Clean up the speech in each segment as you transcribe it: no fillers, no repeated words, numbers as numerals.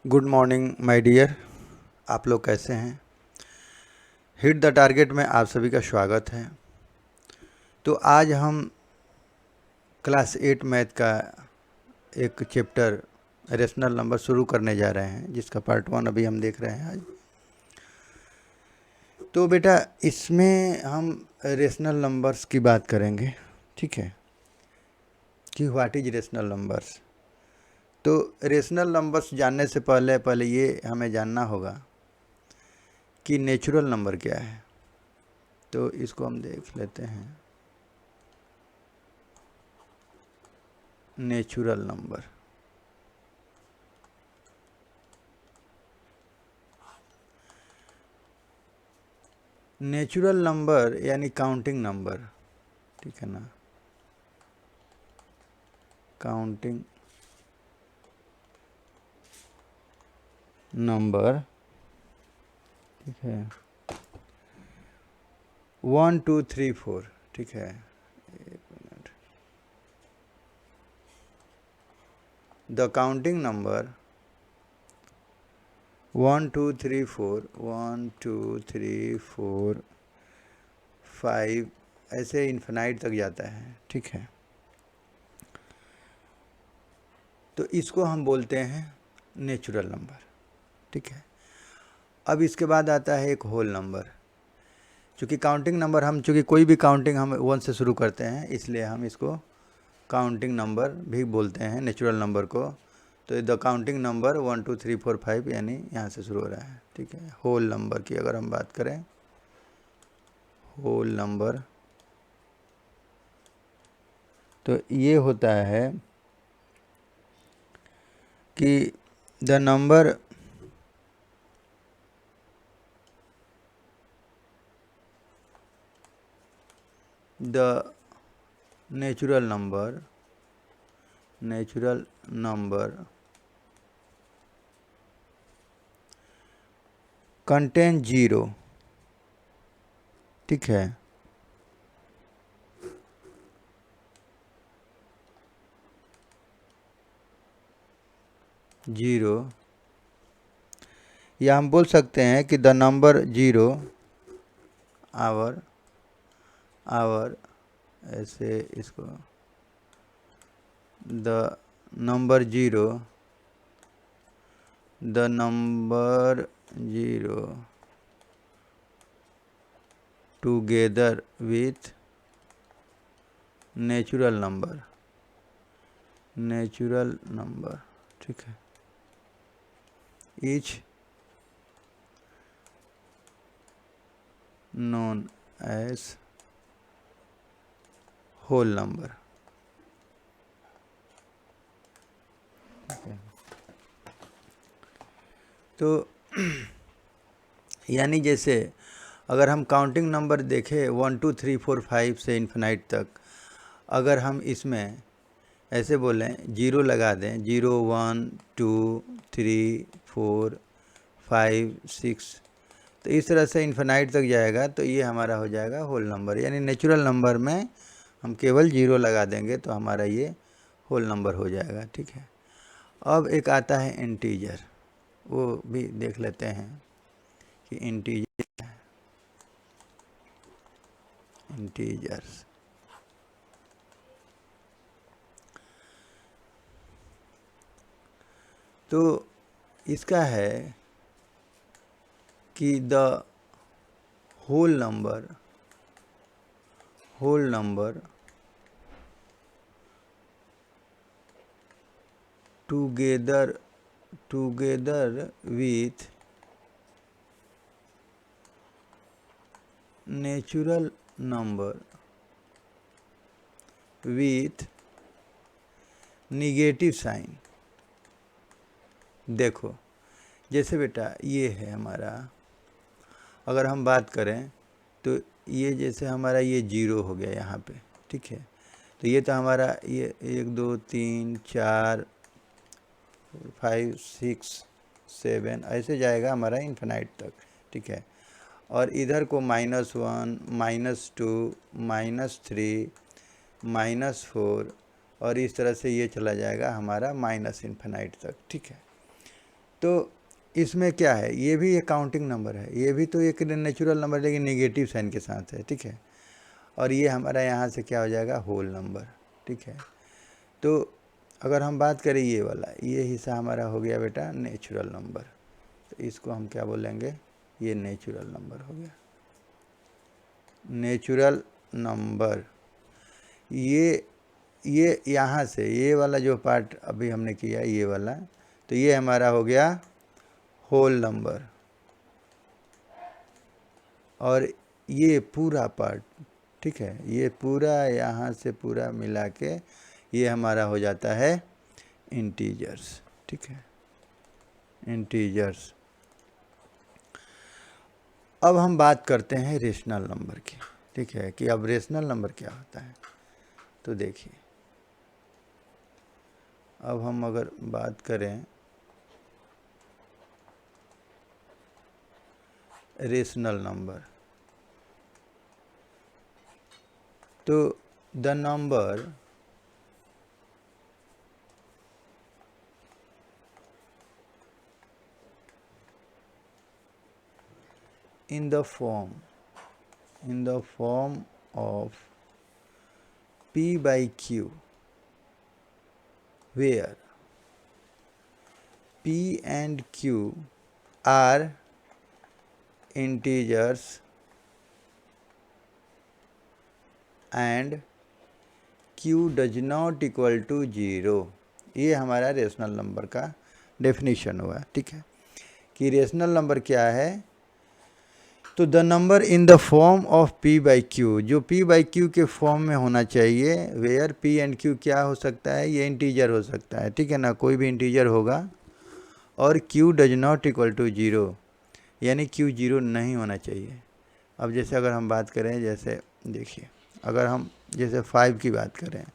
Good morning my dear. आप लोग कैसे हैं? हिट द टारगेट में आप सभी का स्वागत है। तो आज हम क्लास 8 मैथ का एक चैप्टर रेशनल नंबर शुरू करने जा रहे हैं, जिसका पार्ट 1 अभी हम देख रहे हैं आज। तो बेटा इसमें हम रेशनल नंबर्स की बात करेंगे, ठीक है, कि व्हाट इज रेशनल नंबर्स। तो रेशनल नंबर्स जानने से पहले ये हमें जानना होगा कि नेचुरल नंबर क्या है। तो इसको हम देख लेते हैं। नेचुरल नंबर, नेचुरल नंबर यानी काउंटिंग नंबर, ठीक है ना। काउंटिंग नंबर, ठीक है, 1 2 3 4, ठीक है। एक मिनट। द काउंटिंग नंबर 1 2 3 4, 1 2 3 4 5 ऐसे इन्फिनाइट तक जाता है, ठीक है। तो इसको हम बोलते हैं नेचुरल नंबर, ठीक है। अब इसके बाद आता है एक होल नंबर। चूँकि काउंटिंग नंबर हम चूँकि कोई भी काउंटिंग हम 1 से शुरू करते हैं, इसलिए हम इसको काउंटिंग नंबर भी बोलते हैं नेचुरल नंबर को। तो द काउंटिंग नंबर 1 2 3 4 5 यानी यहाँ से शुरू हो रहा है, ठीक है। होल नंबर की अगर हम बात करें, होल नंबर, तो ये होता है कि the number the natural number contain 0, ठीक है। जीरो, या हम बोल सकते हैं कि द नंबर 0 आवर ऐसे इसको the number 0 together with natural number, ठीक है, is known as whole number. तो यानी जैसे अगर हम काउंटिंग नंबर देखें 1 2 3 4 5 से इन्फिनाइट तक, अगर हम इसमें ऐसे बोलें 0 लगा दें, 0 1 2 3 4 5 6, तो इस तरह से इन्फिनाइट तक जाएगा, तो ये हमारा हो जाएगा होल नंबर। यानी नेचुरल नंबर में हम केवल 0 लगा देंगे तो हमारा ये होल नंबर हो जाएगा, ठीक है। अब एक आता है इंटीजर, वो भी देख लेते हैं कि इंटीजर्स। तो इसका है कि the whole number together with natural number with negative sign. देखो जैसे बेटा ये है हमारा, अगर हम बात करें तो ये जैसे हमारा ये 0 हो गया यहाँ पे, ठीक है। तो ये तो हमारा ये 1 2 3 4 5 6 7 ऐसे जाएगा हमारा इन्फिनाइट तक, ठीक है। और इधर को -1 -2 -3 -4 और इस तरह से ये चला जाएगा हमारा माइनस इन्फिनाइट तक, ठीक है। तो इसमें क्या है, ये भी एक काउंटिंग नंबर है, ये भी तो एक नेचुरल नंबर लेकिन नेगेटिव साइन के साथ है, ठीक है। और ये हमारा यहाँ से क्या हो जाएगा, होल नंबर, ठीक है। तो अगर हम बात करें ये वाला, ये हिस्सा हमारा हो गया बेटा नेचुरल नंबर, तो इसको हम क्या बोलेंगे, ये नेचुरल नंबर हो गया, नेचुरल नंबर। ये यहाँ से ये वाला जो पार्ट अभी हमने किया ये वाला, तो ये हमारा हो गया होल नंबर। और ये पूरा पार्ट, ठीक है, ये पूरा यहाँ से पूरा मिला के ये हमारा हो जाता है इंटीजर्स, ठीक है, इंटीजर्स। अब हम बात करते हैं रेशनल नंबर की, ठीक है, कि अब रेशनल नंबर क्या होता है। तो देखिए, अब हम अगर बात करें रेशनल नंबर, तो the number in the form of P by Q, where P and Q are integers and Q does not equal to 0, ये हमारा रेशनल नंबर का डेफिनेशन हुआ, ठीक है। कि रेशनल नंबर क्या है, तो the number in the form of P by Q, जो P बाई Q के फॉर्म में होना चाहिए, वेयर P एंड Q क्या हो सकता है, ये इंटीजर हो सकता है, ठीक है ना, कोई भी इंटीजर होगा। और Q does not equal to 0, यानी Q 0 नहीं होना चाहिए। अब जैसे अगर हम बात करें, जैसे देखिए, अगर हम जैसे 5 की बात करें,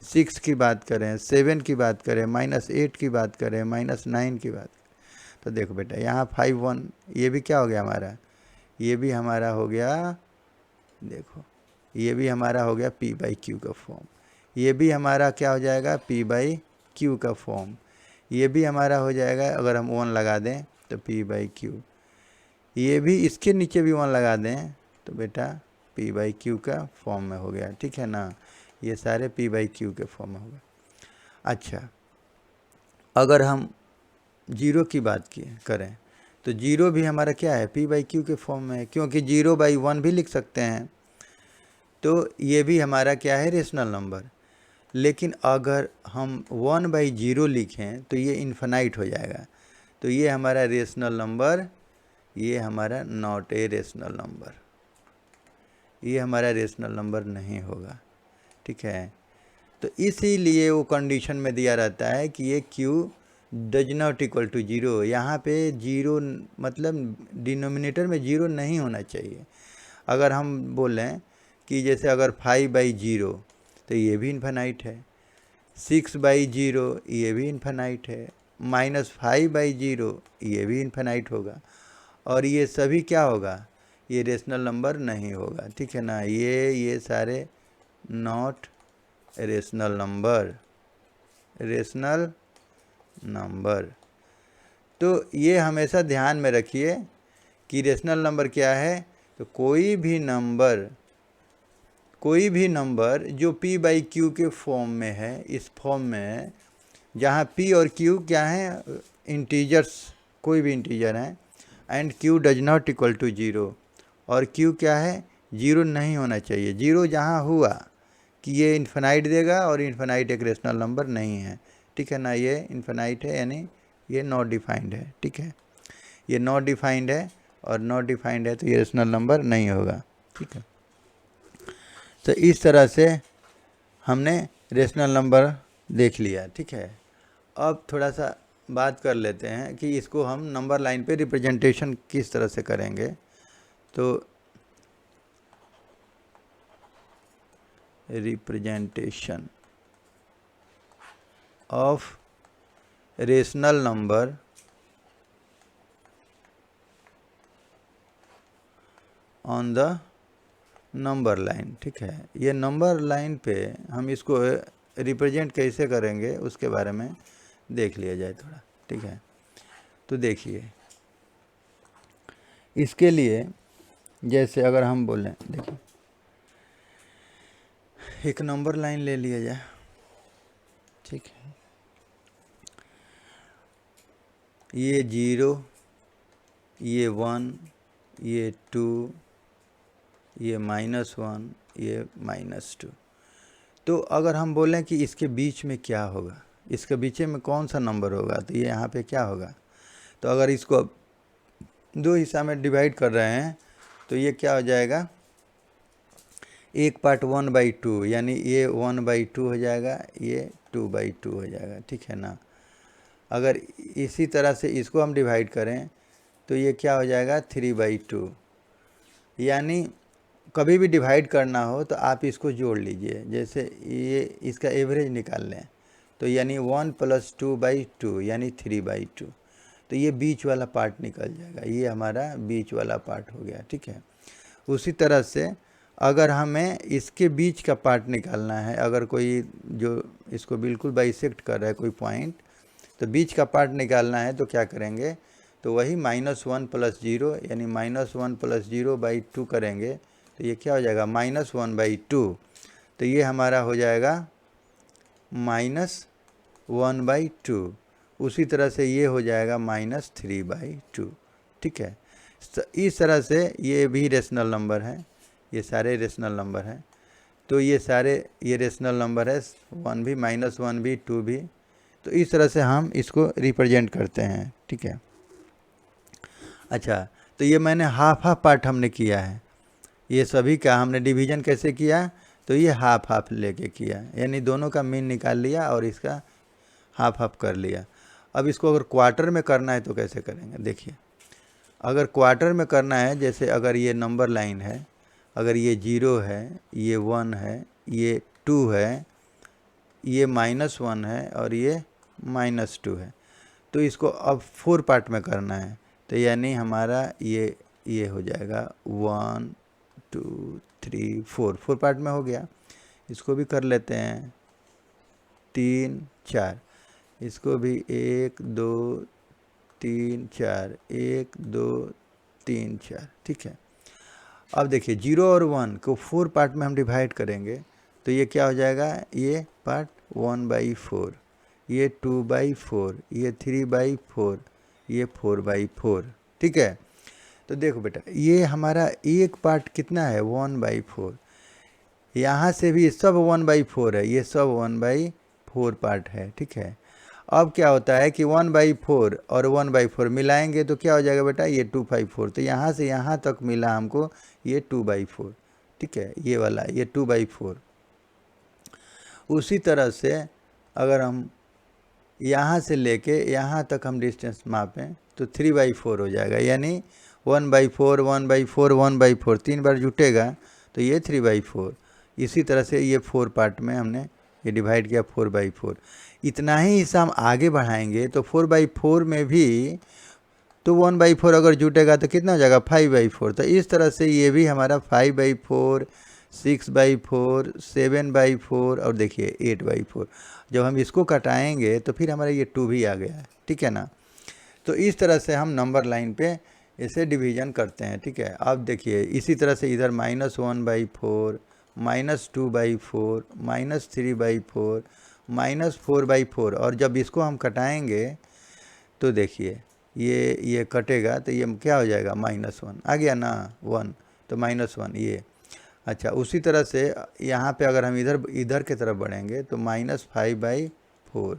6 की बात करें, 7 की बात करें, -8 की बात करें, -9 की बात करें, तो देखो बेटा यहाँ 5 1, ये भी क्या हो गया हमारा, ये भी हमारा हो गया, देखो ये भी हमारा हो गया P बाई Q का फॉर्म, ये भी हमारा क्या हो जाएगा, P बाई Q का फॉर्म, ये भी हमारा हो जाएगा, अगर हम 1 लगा दें तो P बाई Q, ये भी इसके नीचे भी 1 लगा दें तो बेटा P बाई Q का फॉर्म में हो गया, ठीक है ना, ये सारे P बाई Q के फॉर्म में हो गए। अच्छा, अगर हम 0 की बात करें तो 0 भी हमारा क्या है, P बाई Q के फॉर्म में है, क्योंकि 0 बाई 1 भी लिख सकते हैं, तो ये भी हमारा क्या है, रेशनल नंबर। लेकिन अगर हम 1 बाई 0 लिखें तो ये इन्फिनाइट हो जाएगा, तो ये हमारा रेशनल नंबर, ये हमारा नॉट ए रेशनल नंबर, ये हमारा रेशनल नंबर नहीं होगा, ठीक है। तो इसीलिए वो कंडीशन में दिया रहता है कि ये Q does not equal to 0, यहाँ पे 0 मतलब डिनोमिनेटर में 0 नहीं होना चाहिए। अगर हम बोलें कि जैसे अगर 5 बाई 0 तो ये भी इन्फिनाइट है, 6 बाई 0 ये भी इन्फिनाइट है, -5 बाई 0 ये भी इन्फिनाइट होगा, और ये सभी क्या होगा, ये रेशनल नंबर नहीं होगा, ठीक है ना, ये सारे not rational number, rational number. तो ये हमेशा ध्यान में रखिए कि रेशनल नंबर क्या है, तो कोई भी नंबर जो P बाई Q के फॉर्म में है, इस फॉर्म में है, जहाँ P और Q क्या है, इंटीजर्स, कोई भी इंटीजर हैं, and Q does not equal to 0, और Q क्या है, 0 नहीं होना चाहिए। 0 जहाँ हुआ कि ये इन्फिनाइट देगा, और इन्फिनाइट एक रेशनल नंबर नहीं है, ठीक है ना, ये इन्फिनाइट है, यानी ये नॉट डिफाइंड है, ठीक है, ये नॉट डिफाइंड है, और नॉट डिफाइंड है तो ये रेशनल नंबर नहीं होगा, ठीक है। तो इस तरह से हमने रेशनल नंबर देख लिया, ठीक है। अब थोड़ा सा बात कर लेते हैं कि इसको हम नंबर लाइन पे रिप्रेजेंटेशन किस तरह से करेंगे। तो representation of rational number on the number line, ठीक है। ये नंबर लाइन पे हम इसको रिप्रेजेंट कैसे करेंगे उसके बारे में देख लिया जाए थोड़ा, ठीक है। तो देखिए इसके लिए जैसे अगर हम बोलें, देखिए एक नंबर लाइन ले लिया जाए, ठीक है, ये 0, ये 1, ये 2, ये -1, ये -2। तो अगर हम बोलें कि इसके बीच में क्या होगा, इसके बीच में कौन सा नंबर होगा, तो ये यहाँ पे क्या होगा। तो अगर इसको दो हिस्सा में डिवाइड कर रहे हैं तो ये क्या हो जाएगा, एक पार्ट 1/2, यानी ये 1/2 हो जाएगा, ये 2/2 हो जाएगा, ठीक है ना। अगर इसी तरह से इसको हम डिवाइड करें तो ये क्या हो जाएगा, 3/2। यानी कभी भी डिवाइड करना हो तो आप इसको जोड़ लीजिए, जैसे ये इसका एवरेज निकाल लें तो यानी 1 + 2/2 यानी 3/2। तो ये बीच वाला पार्ट निकल जाएगा, ये हमारा बीच वाला पार्ट हो गया, ठीक है। उसी तरह से अगर हमें इसके बीच का पार्ट निकालना है, अगर कोई जो इसको बिल्कुल बाइसेक्ट कर रहा है कोई पॉइंट, तो बीच का पार्ट निकालना है तो क्या करेंगे, तो वही -1 + 0 यानी -1 + 0/2 करेंगे तो ये क्या हो जाएगा, -1/2। तो ये हमारा हो जाएगा -1/2। उसी तरह से ये हो जाएगा -3/2, ठीक है। इस तरह से ये भी रेशनल नंबर है, ये सारे रेशनल नंबर हैं। तो ये सारे ये रेशनल नंबर है, 1 भी, -1 भी, 2 भी। तो इस तरह से हम इसको रिप्रेजेंट करते हैं, ठीक है। अच्छा, तो ये मैंने हाफ पार्ट हमने किया है, ये सभी का हमने डिवीजन कैसे किया, तो ये हाफ लेके किया, यानी दोनों का मीन निकाल लिया और इसका हाफ कर लिया। अब इसको अगर क्वार्टर में करना है तो कैसे करेंगे, देखिए अगर क्वार्टर में करना है, जैसे अगर ये नंबर लाइन है, अगर ये 0 है, ये 1 है, ये 2 है, ये -1 है और ये -2 है, तो इसको अब 4 पार्ट में करना है। तो यानी हमारा ये हो जाएगा 1 2 3 4 पार्ट में हो गया। इसको भी कर लेते हैं 3 4, इसको भी 1 2 3 4, 1 2 3 4, ठीक है। अब देखिए 0 और 1 को 4 पार्ट में हम डिवाइड करेंगे तो ये क्या हो जाएगा, ये पार्ट 1/4, ये 2/4, ये 3/4, ये 4/4, ठीक है। तो देखो बेटा ये हमारा एक पार्ट कितना है, 1/4। यहाँ से भी सब 1/4 है, ये सब 1/4 पार्ट है, ठीक है। अब क्या होता है कि 1/4 और 1/4 मिलाएंगे तो क्या हो जाएगा बेटा, ये 2/4। तो यहाँ से यहाँ तक मिला हमको ये 2/4, ठीक है, ये वाला ये 2/4। उसी तरह से अगर हम यहाँ से लेके यहाँ तक हम डिस्टेंस मापें तो 3/4 हो जाएगा, यानी 1/4 1/4 1/4 3 बार जुटेगा तो ये 3/4। इसी तरह से ये 4 पार्ट में हमने ये डिवाइड किया 4/4। इतना ही हिस्सा हम आगे बढ़ाएंगे तो 4/4 में भी तो 1/4 अगर जुटेगा तो कितना हो जाएगा, 5/4। तो इस तरह से ये भी हमारा 5/4 6/4 7/4 और देखिए 8/4। जब हम इसको कटाएंगे तो फिर हमारा ये 2 भी आ गया है, ठीक है ना। तो इस तरह से हम नंबर लाइन पे इसे डिवीजन करते हैं, ठीक है। अब देखिए इसी तरह से इधर -1/4 -2/4 -3/4 -4/4, और जब इसको हम कटाएंगे तो देखिए ये कटेगा तो ये क्या हो जाएगा, -1 आ गया ना, 1 तो -1 ये। अच्छा, उसी तरह से यहाँ पे अगर हम इधर की तरफ बढ़ेंगे तो -5/4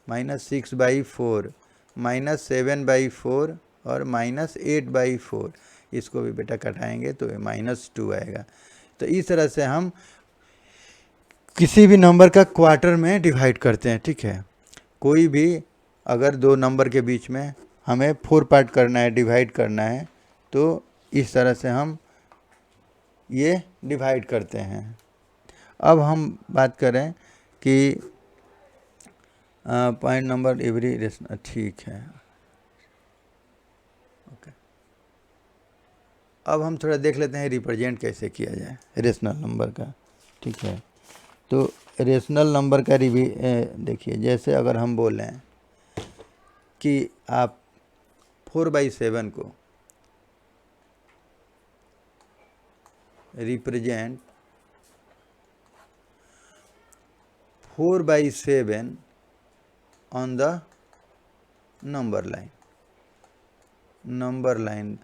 -6/4 -7/4 और -8/4, इसको भी बेटा कटाएंगे तो -2 आएगा। तो इस तरह से हम किसी भी नंबर का क्वार्टर में डिवाइड करते हैं, ठीक है। कोई भी अगर दो नंबर के बीच में हमें 4 पार्ट करना है, डिवाइड करना है, तो इस तरह से हम ये डिवाइड करते हैं। अब हम बात करें कि पॉइंट नंबर एवरी रेशनल, ठीक है, ओके। अब हम थोड़ा देख लेते हैं रिप्रेजेंट कैसे किया जाए रेशनल नंबर का, ठीक है। तो रेशनल नंबर का देखिए, जैसे अगर हम बोलें कि आप 4/7 को represent 4/7 on the number line.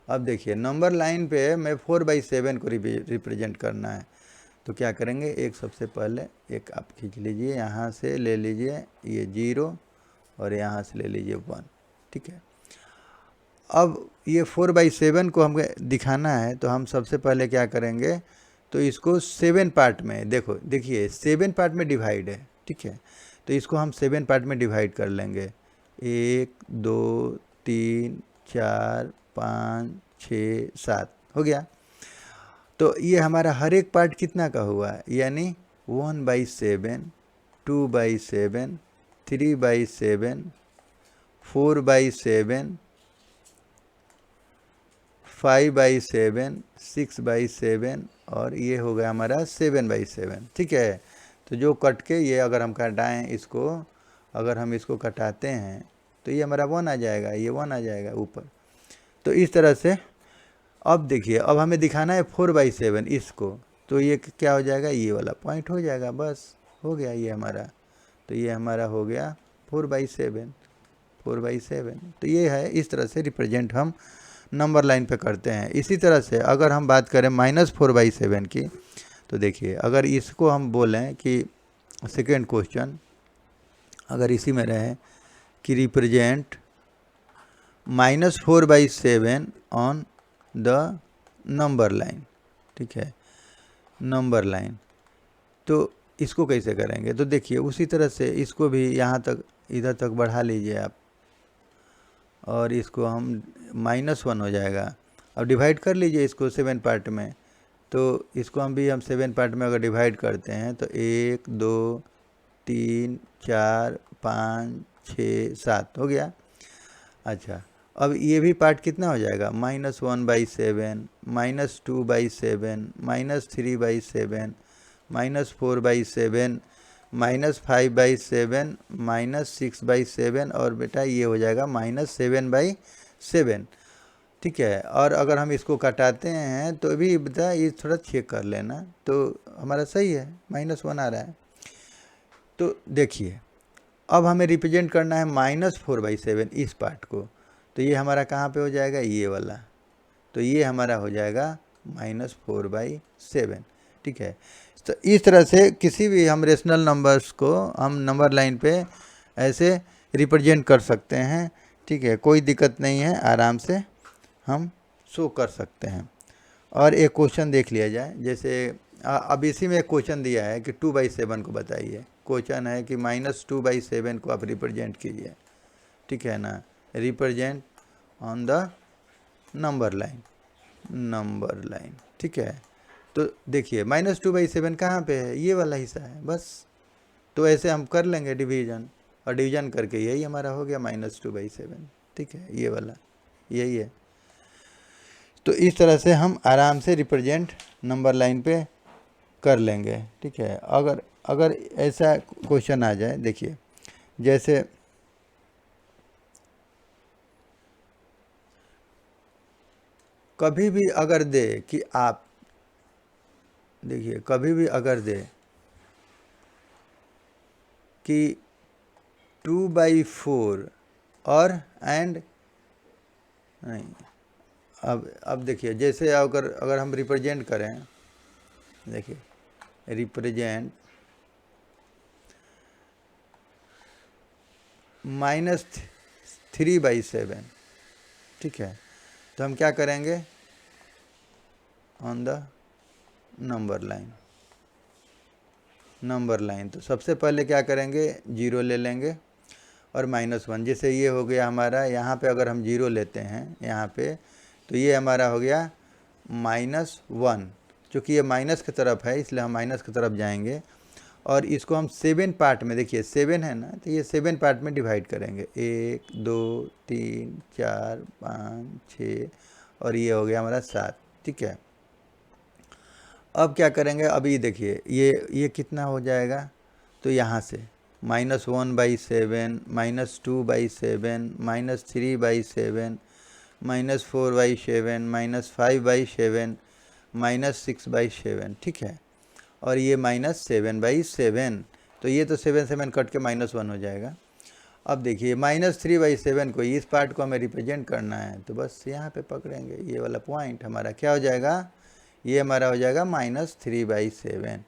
अब देखिए नंबर लाइन पे मैं 4/7 को रिप्रेजेंट करना है, तो क्या करेंगे, एक सबसे पहले एक आप खींच लीजिए, यहाँ से ले लीजिए ये 0 और यहाँ से ले लीजिए 1, ठीक है। अब ये 4/7 को हमें दिखाना है, तो हम सबसे पहले क्या करेंगे, तो इसको 7 पार्ट में, देखिए 7 पार्ट में डिवाइड है, ठीक है। तो इसको हम 7 पार्ट में डिवाइड कर लेंगे, 1 2 3 4 5 6 7 हो गया। तो ये हमारा हर एक पार्ट कितना का हुआ है, यानी 1/7, 2/7, 3/7, 4/7, 5/7, 6/7 और ये हो गया हमारा 7/7, ठीक है। तो जो कट के ये अगर हम कटाएँ इसको, अगर हम इसको कटाते हैं तो ये हमारा 1 आ जाएगा, ये 1 आ जाएगा ऊपर। तो इस तरह से अब देखिए, अब हमें दिखाना है 4/7 इसको, तो ये क्या हो जाएगा, ये वाला पॉइंट हो जाएगा, बस हो गया ये हमारा। तो ये हमारा हो गया 4/7। तो ये है, इस तरह से रिप्रेजेंट हम नंबर लाइन पे करते हैं। इसी तरह से अगर हम बात करें -4/7 की, तो देखिए अगर इसको हम बोलें कि सेकेंड क्वेश्चन अगर इसी में रहे कि represent -4/7 on the number line, ठीक है, नंबर लाइन, तो इसको कैसे करेंगे, तो देखिए उसी तरह से इसको भी यहाँ तक इधर तक बढ़ा लीजिए आप, और इसको हम -1 हो जाएगा। अब डिवाइड कर लीजिए इसको 7 पार्ट में, तो इसको हम 7 पार्ट में अगर डिवाइड करते हैं तो 1 2 3 4 5 6 7 हो गया। अच्छा, अब ये भी पार्ट कितना हो जाएगा, -1/7, -2/7, -3/7, -4/7, -5/7, -6/7 और बेटा ये हो जाएगा -7/7, ठीक है। और अगर हम इसको कटाते हैं तो भी बेटा ये थोड़ा चेक कर लेना, तो हमारा सही है, -1 आ रहा है। तो देखिए अब हमें रिप्रेजेंट करना है -4/7 इस पार्ट को, तो ये हमारा कहाँ पे हो जाएगा, ये वाला, तो ये हमारा हो जाएगा -4/7, ठीक है। तो इस तरह से किसी भी हम रेशनल नंबर्स को हम नंबर लाइन पे ऐसे रिप्रेजेंट कर सकते हैं, ठीक है, कोई दिक्कत नहीं है, आराम से हम शो कर सकते हैं। और एक क्वेश्चन देख लिया जाए, जैसे अब इसी में एक क्वेश्चन दिया है कि 2/7 को बताइए। क्वेश्चन है कि -2/7 को आप रिप्रेजेंट कीजिए, ठीक है ना, represent on the number line, ठीक है। तो देखिए -2/7 कहाँ पे है, ये वाला हिस्सा है, बस। तो ऐसे हम कर लेंगे डिवीज़न, और डिवीज़न करके यही हमारा हो गया -2/7, ठीक है, ये वाला यही है। तो इस तरह से हम आराम से रिप्रेजेंट नंबर लाइन पे कर लेंगे, ठीक है। अगर ऐसा क्वेश्चन आ जाए, देखिए जैसे कभी भी अगर दे कि आप देखिए, कभी भी अगर दे कि 2/4 और एंड नहीं, अब देखिए जैसे अगर हम रिप्रेजेंट करें, देखिए रिप्रेजेंट -3/7, ठीक है। तो हम क्या करेंगे, ऑन द नंबर लाइन, तो सबसे पहले क्या करेंगे, 0 ले लेंगे और -1, जैसे ये हो गया हमारा, यहाँ पे अगर हम 0 लेते हैं यहाँ पे, तो ये हमारा हो गया -1, चूँकि ये माइनस की तरफ है इसलिए हम माइनस की तरफ जाएंगे, और इसको हम 7 पार्ट में, देखिए 7 है ना, तो ये 7 पार्ट में डिवाइड करेंगे, 1 2 3 4 5 6 और ये हो गया हमारा 7, ठीक है। अब क्या करेंगे, अभी देखिए ये कितना हो जाएगा, तो यहाँ से -1/7, -2/7, -3/7, -4/7, -5/7, -6/7, ठीक है। और ये -7/7, तो ये तो 7 7 कट के -1 हो जाएगा। अब देखिए -3/7 को, इस पार्ट को हमें रिप्रेजेंट करना है, तो बस यहाँ पे पकड़ेंगे, ये वाला पॉइंट हमारा क्या हो जाएगा, ये हमारा हो जाएगा -3/7।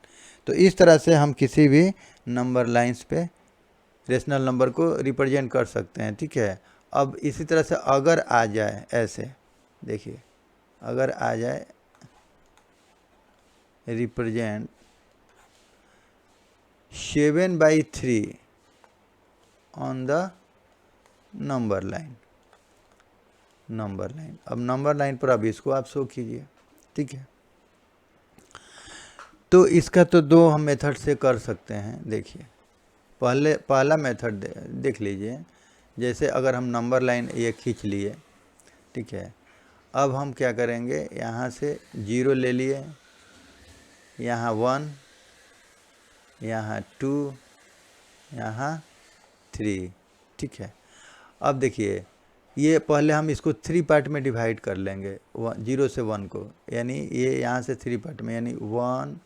तो इस तरह से हम किसी भी नंबर लाइंस पे रेशनल नंबर को रिप्रेजेंट कर सकते हैं, ठीक है। अब इसी तरह से अगर आ जाए ऐसे, देखिए अगर आ जाए represent 7/3 on the number line, अब नंबर लाइन पर अब इसको आप शो कीजिए, ठीक है। तो इसका तो दो हम मेथड से कर सकते हैं। देखिए पहला मेथड देख लीजिए, जैसे अगर हम नंबर लाइन ये खींच लिए, ठीक है। अब हम क्या करेंगे, यहाँ से 0 ले लिए, यहाँ 1, यहाँ 2, यहाँ 3, ठीक है। अब देखिए ये पहले हम इसको 3 पार्ट में डिवाइड कर लेंगे, 0 से 1 को, यानी ये यहाँ से 3 पार्ट में, यानी 1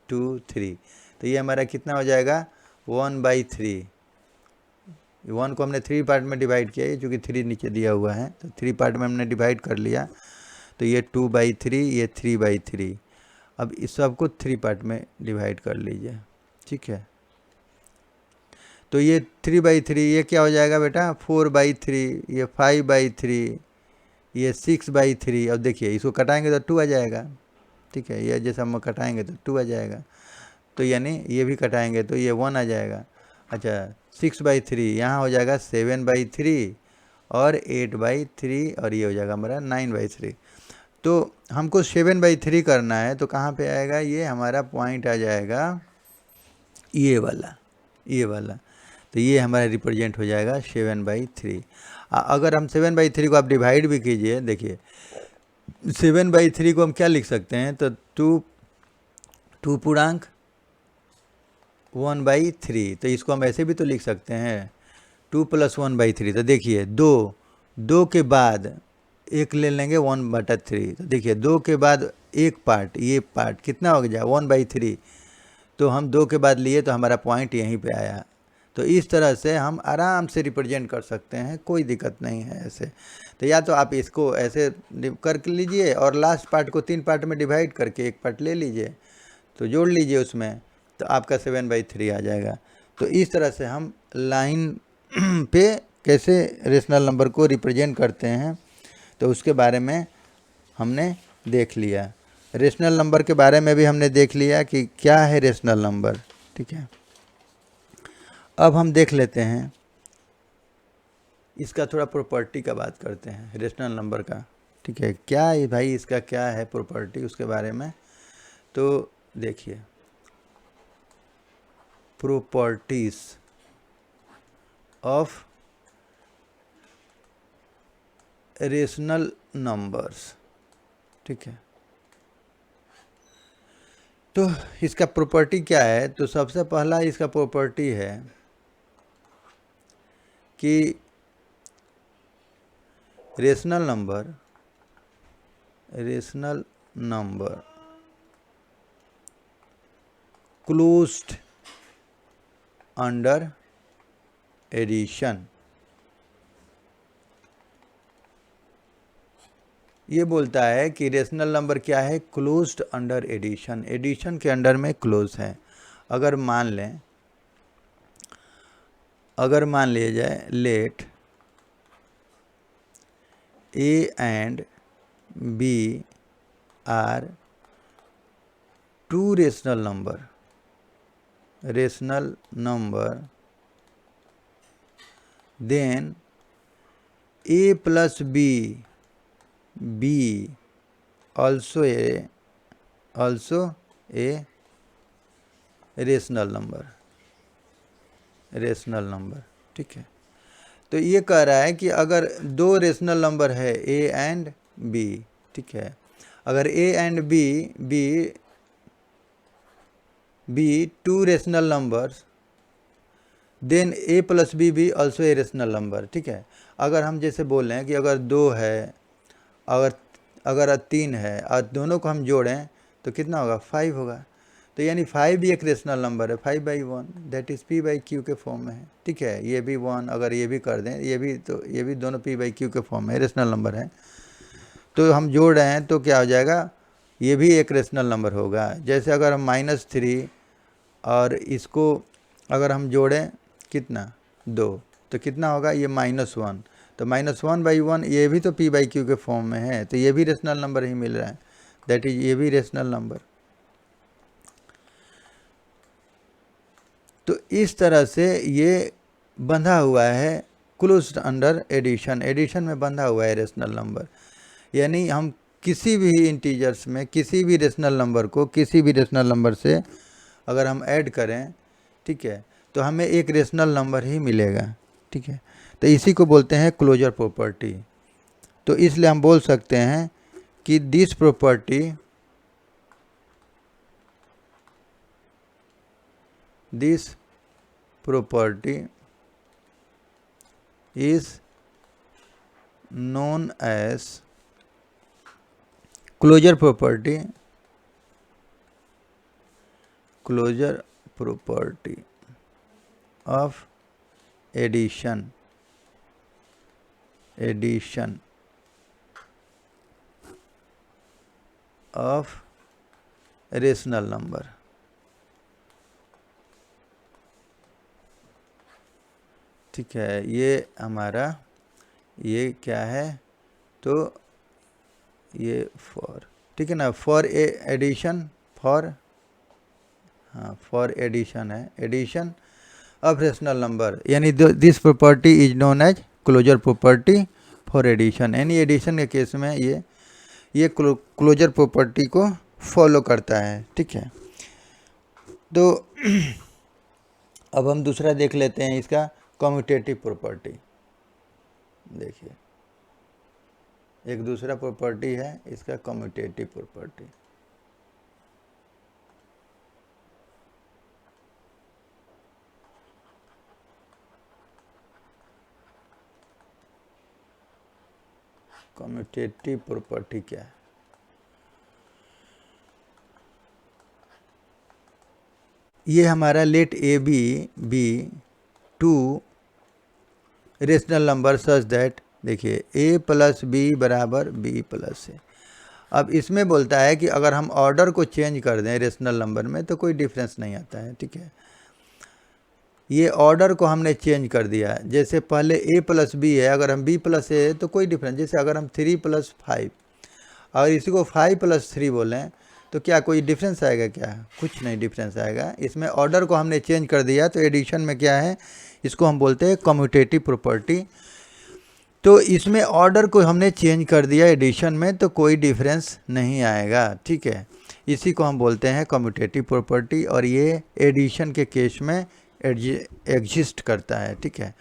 2 3, तो ये हमारा कितना हो जाएगा 1/3। 1 को हमने 3 पार्ट में डिवाइड किया है, चूँकि 3 नीचे दिया हुआ है, तो 3 पार्ट में हमने डिवाइड कर लिया, तो ये 2/3, ये 3/3। अब इस सबको 3 पार्ट में डिवाइड कर लीजिए, ठीक है। तो ये 3/3, ये क्या हो जाएगा बेटा 4/3, ये 5/3, ये 6/3। अब देखिए इसको कटाएंगे तो 2 आ जाएगा, ठीक है। ये जैसे हम कटाएंगे तो 2 आ जाएगा, तो यानी ये भी कटाएंगे तो ये 1 आ जाएगा। अच्छा 6/3 यहाँ हो जाएगा 7/3 और 8/3, और ये हो जाएगा हमारा 9/3। तो हमको 7/3 करना है, तो कहाँ पे आएगा, ये हमारा पॉइंट आ जाएगा ये वाला। तो ये हमारा रिप्रेजेंट हो जाएगा 7/3। अगर हम 7/3 को आप डिवाइड भी कीजिए, देखिए 7/3 को हम क्या लिख सकते हैं, तो 2 पूर्णांक 1/3, तो इसको हम ऐसे भी तो लिख सकते हैं 2 + 1/3। तो देखिए 2 के बाद एक ले लेंगे 1/3, तो देखिए 2 के बाद एक पार्ट, ये पार्ट कितना हो गया 1/3, तो हम 2 के बाद लिए तो हमारा पॉइंट यहीं पे आया। तो इस तरह से हम आराम से रिप्रेजेंट कर सकते हैं, कोई दिक्कत नहीं है ऐसे। तो या तो आप इसको ऐसे कर लीजिए और लास्ट पार्ट को 3 पार्ट में डिवाइड करके एक पार्ट ले लीजिए, तो जोड़ लीजिए उसमें, तो आपका 7/3 आ जाएगा। तो इस तरह से हम लाइन पे कैसे रेशनल नंबर को रिप्रेजेंट करते हैं, तो उसके बारे में हमने देख लिया। रेशनल नंबर के बारे में भी हमने देख लिया कि क्या है रेशनल नंबर, ठीक है। अब हम देख लेते हैं इसका थोड़ा प्रॉपर्टी का बात करते हैं रेशनल नंबर का, ठीक है। क्या है भाई इसका क्या है प्रॉपर्टी, उसके बारे में तो देखिए प्रॉपर्टीज ऑफ रेशनल नंबर्स, ठीक है। तो इसका प्रॉपर्टी क्या है, तो सबसे पहला इसका प्रॉपर्टी है कि rational number closed under addition, ये बोलता है कि रेशनल नंबर क्या है, क्लोज्ड अंडर एडिशन, एडिशन के अंडर में क्लोज है। अगर मान लिया जाए let A and B are two rational number, then A plus B also a rational number, ठीक है। तो ये कह रहा है कि अगर दो रेशनल नंबर है A एंड B, ठीक है, अगर A and B two rational numbers, then A plus B भी ऑल्सो ए रेशनल नंबर, ठीक है। अगर हम जैसे बोल रहे हैं कि अगर 2 है अगर अगर 3 है और दोनों को हम जोड़ें तो कितना होगा, 5 होगा। तो यानी 5 भी एक रेशनल नंबर है, 5/1 दैट इज़ p/q के फॉर्म में है, ठीक है। ये भी 1, अगर ये भी कर दें, ये भी, तो ये भी दोनों p/q के फॉर्म में रेशनल नंबर है। तो हम जोड़ रहे हैं तो क्या हो जाएगा, ये भी एक रेशनल नंबर होगा। जैसे अगर हम -3 और इसको अगर हम जोड़ें कितना, 2, तो कितना होगा, ये -1, तो -1/1 ये भी तो p/q के फॉर्म में है, तो ये भी रेशनल नंबर ही मिल रहा है, दैट इज ये भी रेशनल नंबर। तो इस तरह से ये बंधा हुआ है क्लोज्ड अंडर एडिशन, एडिशन में बंधा हुआ है रेशनल नंबर। यानी हम किसी भी इंटीजर्स में किसी भी रेशनल नंबर को किसी भी रेशनल नंबर से अगर हम ऐड करें, ठीक है, तो हमें एक रेशनल नंबर ही मिलेगा, ठीक है। तो इसी को बोलते हैं क्लोजर प्रॉपर्टी। तो इसलिए हम बोल सकते हैं कि this property is known as closure property of addition of rational number। ठीक है, ये हमारा ये क्या है, तो ये फॉर, ठीक है ना, फॉर एडिशन, फॉर, हाँ, फॉर एडिशन है, एडिशन ऑफ रेशनल नंबर, यानी this property is known as closure property for addition. यानी एडिशन के केस में ये क्लोजर प्रॉपर्टी को फॉलो करता है, ठीक है। तो अब हम दूसरा देख लेते हैं, इसका कम्यूटेटिव प्रॉपर्टी। देखिए, एक दूसरा प्रॉपर्टी है इसका कम्यूटेटिव प्रॉपर्टी। कम्यूटेटिव प्रॉपर्टी क्या है, ये हमारा let A B two rational number such that, देखिए a + b = b + a। अब इसमें बोलता है कि अगर हम ऑर्डर को चेंज कर दें रेशनल नंबर में तो कोई डिफरेंस नहीं आता है, ठीक है। ये ऑर्डर को हमने चेंज कर दिया, जैसे पहले a + b है, अगर हम b + a है तो कोई डिफरेंस, जैसे अगर हम 3 + 5 और इसी को 5 + 3 बोलें तो क्या कोई डिफरेंस आएगा, क्या कुछ नहीं डिफरेंस आएगा। इसमें ऑर्डर को हमने चेंज कर दिया, तो एडिशन में क्या है, इसको हम बोलते हैं कम्यूटेटिव प्रॉपर्टी। तो इसमें ऑर्डर को हमने चेंज कर दिया एडिशन में, तो कोई डिफरेंस नहीं आएगा, ठीक है। इसी को हम बोलते हैं कम्यूटेटिव प्रॉपर्टी, और ये एडिशन के केस में एग्जिस्ट करता है, ठीक है।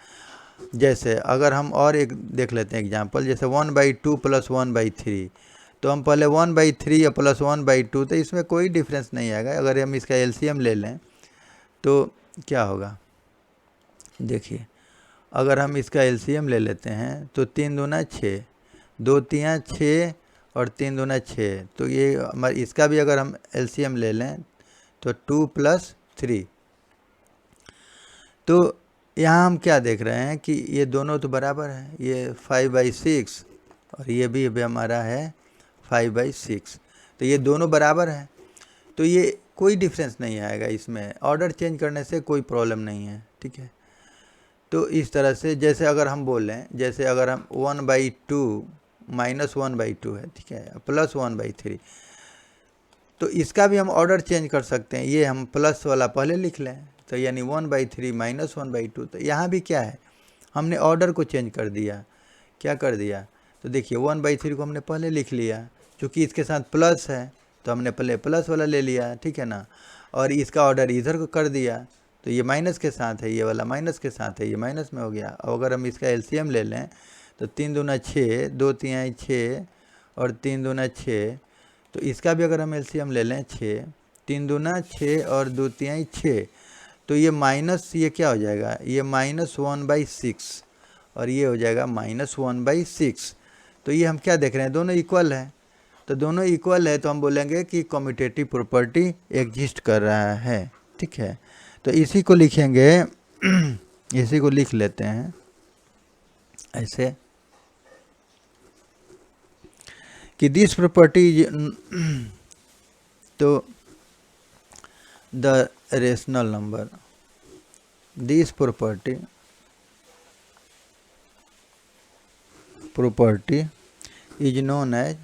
जैसे अगर हम और एक देख लेते हैं एग्जांपल, जैसे 1/2 + 1/3, तो हम पहले 1/3 या + 1/2, तो इसमें कोई डिफरेंस नहीं आएगा। अगर हम इसका एलसीएम ले लें तो क्या होगा, देखिए, अगर हम इसका एलसीएम ले लेते हैं तो 3 दूना 6, 2 तियाँ 6 और 3 दूना 6, तो ये हमारे इसका भी अगर हम एलसीएम ले लें तो 2 + 3। तो यहाँ हम क्या देख रहे हैं कि ये दोनों तो बराबर है, ये 5/6 और ये भी हमारा है 5/6, तो ये दोनों बराबर हैं, तो ये कोई डिफरेंस नहीं आएगा इसमें, ऑर्डर चेंज करने से कोई प्रॉब्लम नहीं है, ठीक है। तो इस तरह से, जैसे अगर हम बोलें, जैसे अगर हम 1/2 -1/2 है, ठीक है, + 1/3, तो इसका भी हम ऑर्डर चेंज कर सकते हैं। ये हम प्लस वाला पहले लिख लें, तो यानी 1/3 - 1/2। तो यहाँ भी क्या है, हमने ऑर्डर को चेंज कर दिया, क्या कर दिया, तो देखिए 1/3 को हमने पहले लिख लिया, चूँकि इसके साथ प्लस है तो हमने पहले प्लस वाला ले लिया, ठीक है ना, और इसका ऑर्डर इधर को कर दिया, तो ये माइनस के साथ है, ये वाला माइनस के साथ है, ये माइनस में हो गया। और अगर हम इसका एलसीएम ले लें तो 3 दूना 6, 2 तिहाई 6 और 3 दूना 6, तो इसका भी अगर हम एलसीएम ले लें 6, 3 दूना 6 और 2 तिहाई 6, तो ये माइनस, ये क्या हो जाएगा, ये -1/6 और ये हो जाएगा -1/6। तो ये हम क्या देख रहे हैं, दोनों इक्वल है। तो दोनों इक्वल है तो हम बोलेंगे कि कम्यूटेटिव प्रॉपर्टी एग्जिस्ट कर रहा है। ठीक है, तो इसी को लिखेंगे इसी को लिख लेते हैं ऐसे कि दिस प्रॉपर्टी, तो the rational number, this property is known as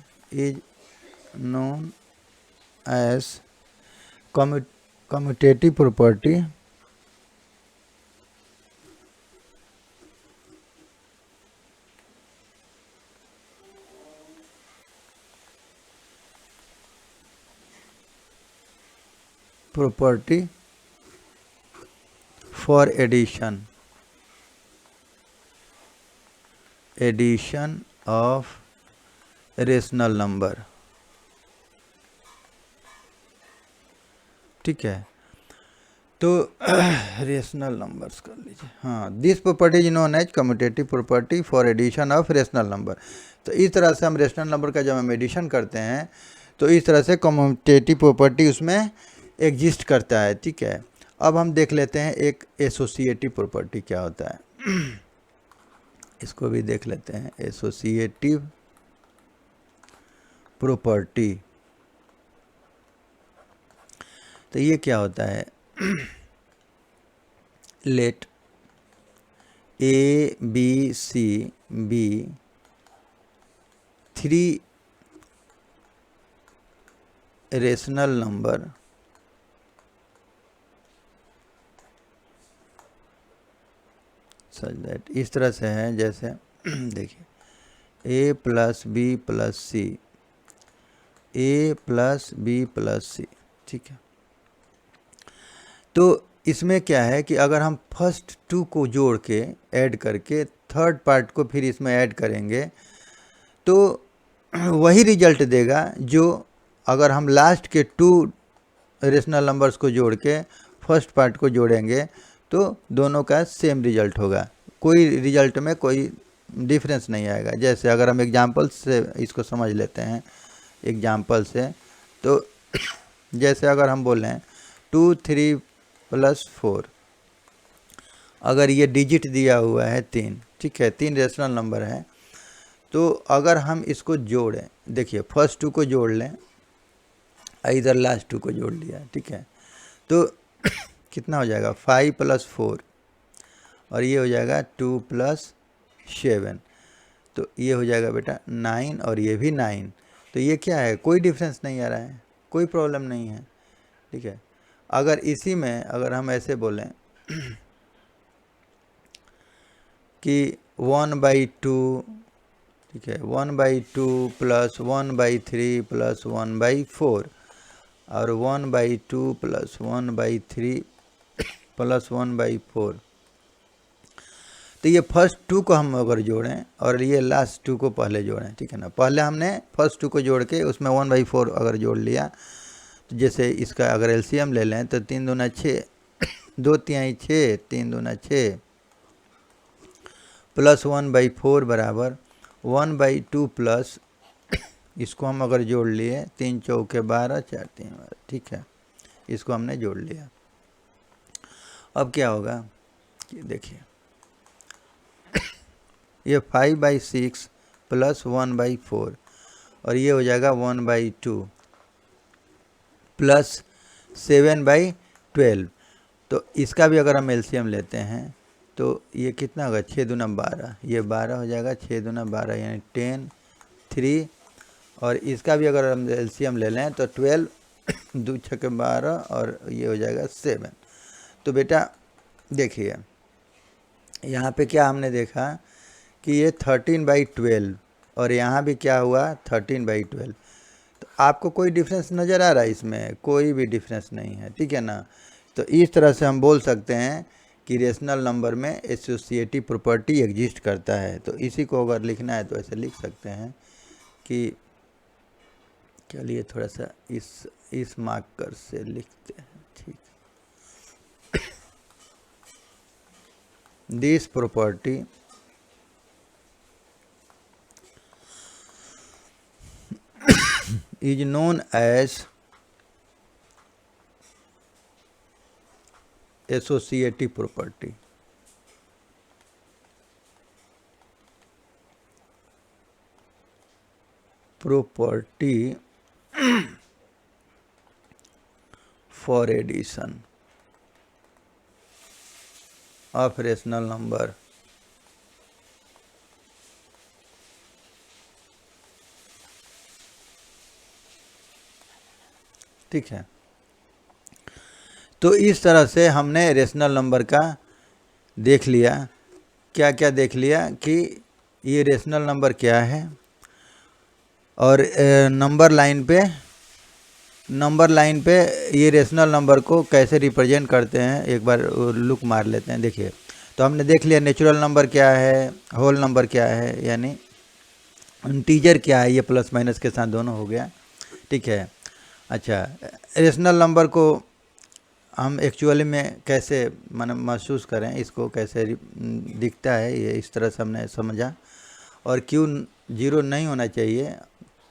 commutative property for addition of rational number. ठीक है, तो रेशनल नंबर्स कर लीजिए। हाँ, this property is known as commutative property for addition of rational number. तो इस तरह से हम रेशनल नंबर का जब हम एडिशन करते हैं तो इस तरह से कम्यूटेटिव प्रॉपर्टी उसमें एग्जिस्ट करता है। ठीक है, अब हम देख लेते हैं एक एसोसिएटिव प्रॉपर्टी क्या होता है। इसको भी देख लेते हैं, एसोसिएटिव प्रॉपर्टी। तो ये क्या होता है, let A B C be 3 rational number such that, इस तरह से है जैसे देखिए A plus B plus C, A plus B plus C. ठीक है, तो इसमें क्या है कि अगर हम फर्स्ट 2 को जोड़ के ऐड करके थर्ड पार्ट को फिर इसमें ऐड करेंगे तो वही रिजल्ट देगा जो अगर हम लास्ट के 2 रेशनल नंबर्स को जोड़ के फर्स्ट पार्ट को जोड़ेंगे तो दोनों का सेम रिजल्ट होगा, कोई रिजल्ट में कोई डिफरेंस नहीं आएगा। जैसे अगर हम एग्जांपल से इसको समझ लेते हैं, एग्जांपल से, तो जैसे अगर हम बोलें 2 3 + 4, अगर ये डिजिट दिया हुआ है 3, ठीक है, 3 रेशनल नंबर है, तो अगर हम इसको जोड़ें, देखिए फर्स्ट 2 को जोड़ लें, इधर लास्ट 2 को जोड़ लिया, ठीक है, तो कितना हो जाएगा 5 + 4 और ये हो जाएगा 2 + 7, तो ये हो जाएगा बेटा 9 और ये भी 9। तो ये क्या है, कोई डिफरेंस नहीं आ रहा है, कोई प्रॉब्लम नहीं है। ठीक है, अगर इसी में अगर हम ऐसे बोलें कि 1/2, ठीक है, 1/2 + 1/3 + 1/4 और 1/2 + 1/3 + 1/4, तो ये फर्स्ट 2 को हम अगर जोड़ें और ये लास्ट 2 को पहले जोड़ें, ठीक है ना, पहले हमने फर्स्ट 2 को जोड़ के उसमें 1/4 अगर जोड़ लिया, तो जैसे इसका अगर एलसीएम ले लें तो 3 दूना 6, 2 तिहाई 6, 3 दूना 6 + 1/4 बराबर 1/2 प्लस इसको हम अगर जोड़ लिए 3 चौके 12, 4 3 12, ठीक है, इसको हमने जोड़ लिया। अब क्या होगा कि देखिए ये 5/6 + 1/4 और ये हो जाएगा 1/2 + 7/12, तो इसका भी अगर हम एलसीएम लेते हैं तो ये कितना होगा, 6 दूना 12, ये 12 हो जाएगा, 6 दूना 12 यानी 10 3, और इसका भी अगर हम एलसीएम ले लें तो 12 2 6 12 और ये हो जाएगा 7। तो बेटा देखिए यहाँ पे क्या हमने देखा कि ये 13/12 और यहाँ भी क्या हुआ 13/12, तो आपको कोई डिफरेंस नज़र आ रहा है, इसमें कोई भी डिफरेंस नहीं है। ठीक है ना, तो इस तरह से हम बोल सकते हैं कि रेशनल नंबर में एसोसिएटिव प्रॉपर्टी एग्जिस्ट करता है। तो इसी को अगर लिखना है तो ऐसे लिख सकते हैं कि, चलिए थोड़ा सा इस मार्कर से लिखते हैं, ठीक, this property is known as associative property. Property for addition of rational number. ठीक है, तो इस तरह से हमने रेशनल नंबर का देख लिया। क्या क्या देख लिया कि ये रेशनल नंबर क्या है, और नंबर लाइन पे ये रेशनल नंबर को कैसे रिप्रेजेंट करते हैं, एक बार लुक मार लेते हैं। देखिए, तो हमने देख लिया नेचुरल नंबर क्या है, होल नंबर क्या है, यानी इंटीजर क्या है, ये प्लस माइनस के साथ दोनों हो गया। ठीक है, अच्छा, रेशनल नंबर को हम एक्चुअली में कैसे महसूस करें, इसको कैसे दिखता है, ये इस तरह से हमने समझा। और क्यू जीरो नहीं होना चाहिए,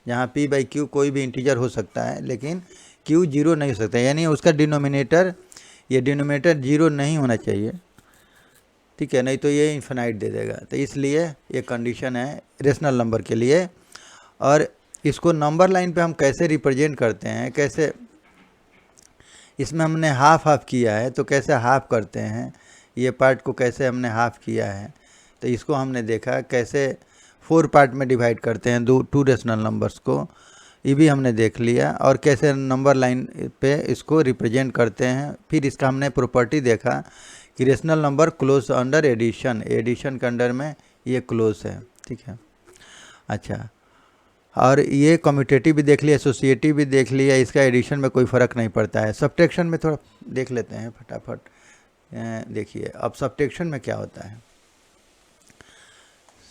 जहाँ पी बाई क्यू कोई भी इंटीजर हो सकता है, लेकिन क्यू जीरो नहीं हो सकता, यानी उसका डिनोमिनेटर जीरो नहीं होना चाहिए। ठीक है, नहीं तो ये इन्फिनाइट दे देगा। तो इसलिए ये कंडीशन है रेशनल नंबर के लिए। और इसको नंबर लाइन पे हम कैसे रिप्रेजेंट करते हैं, कैसे इसमें हमने हाफ किया है, तो कैसे हाफ करते हैं, ये पार्ट को कैसे हमने हाफ किया है, तो इसको हमने देखा कैसे 4 पार्ट में डिवाइड करते हैं टू रेशनल नंबर्स को, ये भी हमने देख लिया। और कैसे नंबर लाइन पे इसको रिप्रेजेंट करते हैं। फिर इसका हमने प्रॉपर्टी देखा कि rational number close under addition के अंडर में ये क्लोज है। ठीक है, अच्छा, और ये कम्यूटेटिव भी देख लिया, एसोसिएटिव भी देख लिया, इसका एडिशन में कोई फ़र्क नहीं पड़ता है। सब्ट्रैक्शन में थोड़ा देख लेते हैं फटाफट। देखिए, अब सब्ट्रैक्शन में क्या होता है।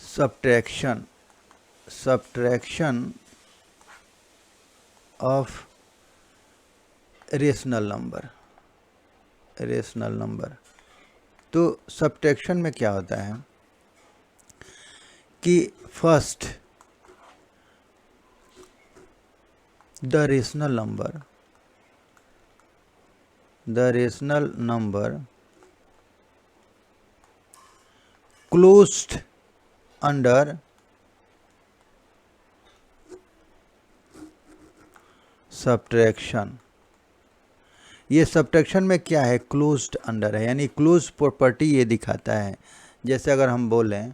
Subtraction of rational number. तो सब्ट्रैक्शन में क्या होता है कि first the rational number closed under subtraction. ये सब्ट्रैक्शन में क्या है, क्लोज्ड अंडर है, यानी क्लोज प्रॉपर्टी ये दिखाता है। जैसे अगर हम बोलें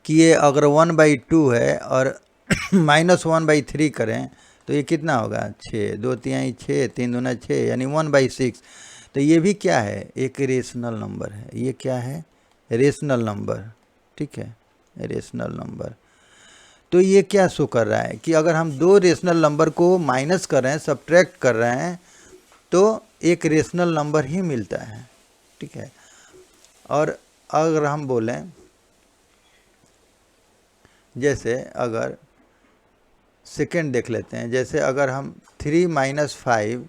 कि ये अगर 1/2 है और -1/3 करें तो ये कितना होगा, 6, 2 तिहाई 6, 3 दूना 6, यानी 1/6। तो ये भी क्या है, एक रेशनल नंबर है। ये क्या है, रेशनल नंबर। ठीक है, रेशनल नंबर। तो ये क्या शो कर रहा है कि अगर हम दो रेशनल नंबर को माइनस कर रहे हैं, सब्ट्रैक्ट कर रहे हैं, तो एक रेशनल नंबर ही मिलता है। ठीक है, और अगर हम बोलें जैसे अगर सेकेंड देख लेते हैं, जैसे अगर हम 3 - 5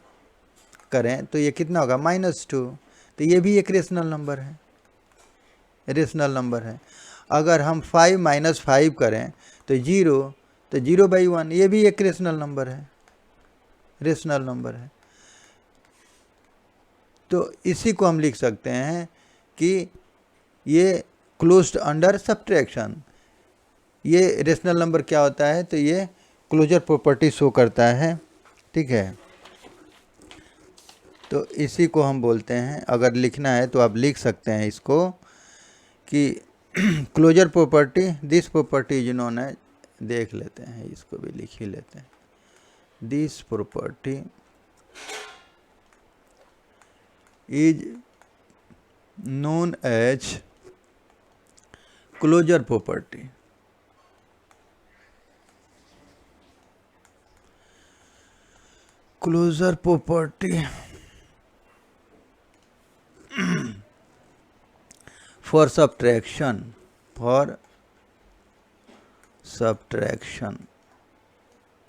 करें तो ये कितना होगा, -2। तो ये भी एक रेशनल नंबर है। अगर हम 5 - 5 करें तो 0/1, ये भी एक रेशनल नंबर है। तो इसी को हम लिख सकते हैं कि ये क्लोज्ड अंडर सब्ट्रैक्शन। ये रेशनल नंबर क्या होता है, तो ये क्लोजर प्रॉपर्टी शो करता है। ठीक है, तो इसी को हम बोलते हैं, अगर लिखना है तो आप लिख सकते हैं इसको कि closure property, this property is known as, देख लेते हैं, इसको भी लिख ही लेते हैं। This property is known as closure property. Closure property for subtraction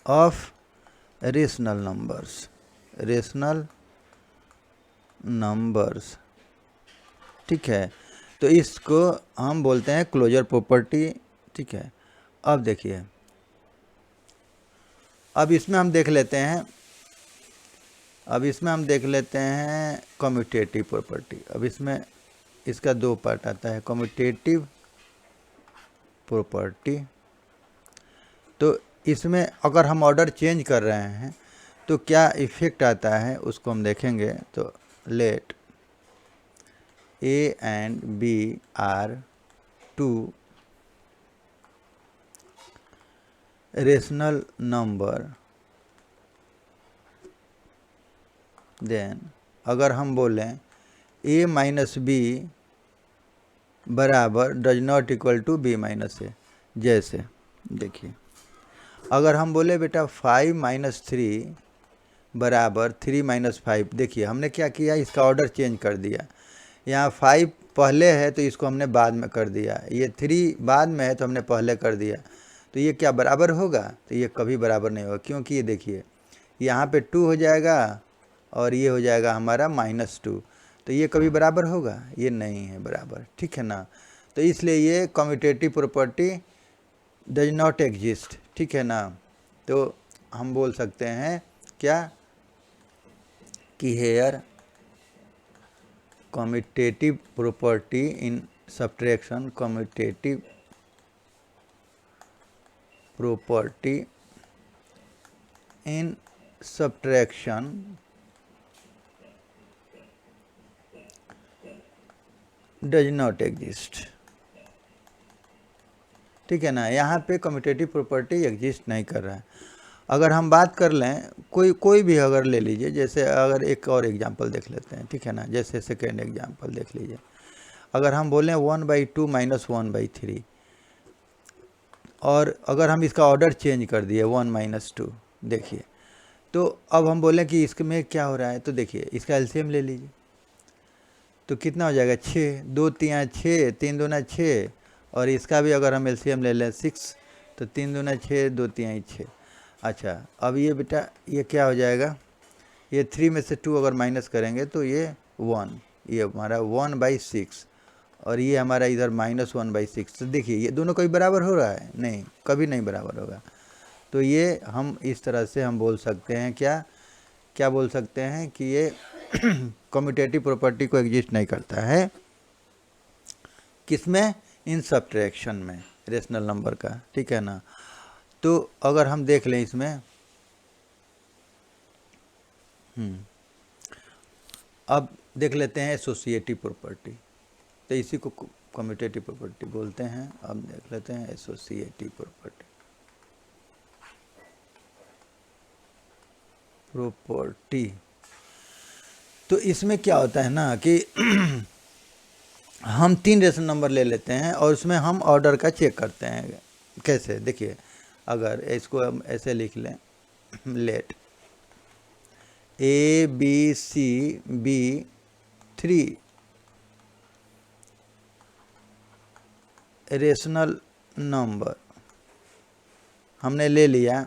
of rational numbers। ठीक है, तो इसको हम बोलते हैं क्लोजर प्रॉपर्टी। ठीक है, अब देखिए, अब इसमें हम देख लेते हैं कम्यूटेटिव प्रॉपर्टी। अब इसमें इसका दो पार्ट आता है, कम्यूटेटिव प्रॉपर्टी। तो इसमें अगर हम ऑर्डर चेंज कर रहे हैं तो क्या इफेक्ट आता है उसको हम देखेंगे। तो late A and B are two rational number, then अगर हम बोलें A माइनस बी बराबर does not equal to B minus A. जैसे देखिए, अगर हम बोले बेटा 5 माइनस 3 बराबर 3 माइनस 5, देखिए हमने क्या किया, इसका ऑर्डर चेंज कर दिया। यहाँ 5 पहले है तो इसको हमने बाद में कर दिया, ये 3 बाद में है तो हमने पहले कर दिया। तो ये क्या बराबर होगा? तो ये कभी बराबर नहीं होगा, क्योंकि ये देखिए यहाँ पे 2 हो जाएगा और ये हो जाएगा हमारा -2। तो ये कभी बराबर होगा? ये नहीं है बराबर, ठीक है ना। तो इसलिए ये commutative property does not exist, ठीक है ना। तो हम बोल सकते हैं क्या कि hair commutative property in subtraction, commutative property in subtraction does not exist, ठीक है ना। यहाँ पे कम्यूटेटिव प्रॉपर्टी एग्जिस्ट नहीं कर रहा है। अगर हम बात कर लें कोई भी अगर ले लीजिए, जैसे अगर एक और एग्जांपल देख लेते हैं, ठीक है ना। जैसे सेकेंड एग्जांपल देख लीजिए, अगर हम बोलें 1/2 माइनस 1/3, और अगर हम इसका ऑर्डर चेंज कर दिए 1 माइनस 2, देखिए तो अब हम बोलें कि इसमें क्या हो रहा है। तो देखिए इसका एलसीएम ले लीजिए, तो कितना हो जाएगा 6, 2 3 6, 3 दूना 6, और इसका भी अगर हम एलसीएम ले लें 6, तो 3 दूना 6, 2 3 6। अच्छा, अब ये बेटा ये क्या हो जाएगा, ये 3 में से 2 अगर माइनस करेंगे तो ये 1, ये हमारा 1/6, और ये हमारा इधर -1/6। तो देखिए ये दोनों कभी बराबर हो रहा है? नहीं, कभी नहीं बराबर होगा। तो ये हम इस तरह से हम बोल सकते हैं क्या बोल सकते हैं कि ये कम्यूटेटिव प्रॉपर्टी को एग्जिस्ट नहीं करता है। किसमें? इन सब्ट्रैक्शन में, रेशनल नंबर का, ठीक है ना। तो अगर हम देख लें इसमें, अब देख लेते हैं एसोसिएटिव प्रॉपर्टी। तो इसी को कम्यूटेटिव प्रॉपर्टी बोलते हैं। अब देख लेते हैं एसोसिएटिव प्रॉपर्टी। तो इसमें क्या होता है ना कि हम 3 रेशनल नंबर ले लेते हैं और उसमें हम ऑर्डर का चेक करते हैं। कैसे? देखिए, अगर इसको हम ऐसे लिख लें, let A B C B 3 rational number हमने ले लिया,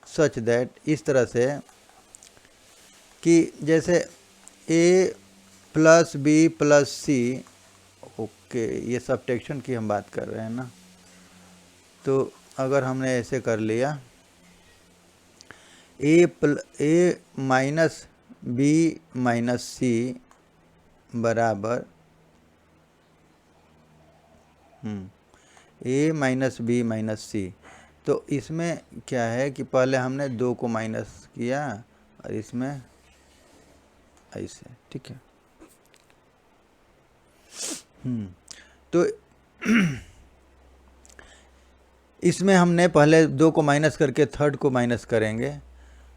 सच दैट, इस तरह से कि जैसे A plus B plus C, okay, ये सब्ट्रैक्शन की हम बात कर रहे हैं ना। तो अगर हमने ऐसे कर लिया, A minus B minus C बराबर A minus B minus C। तो इसमें क्या है कि पहले हमने 2 को माइनस किया और इसमें ऐसे, ठीक है। तो इसमें हमने पहले 2 को माइनस करके थर्ड को माइनस करेंगे,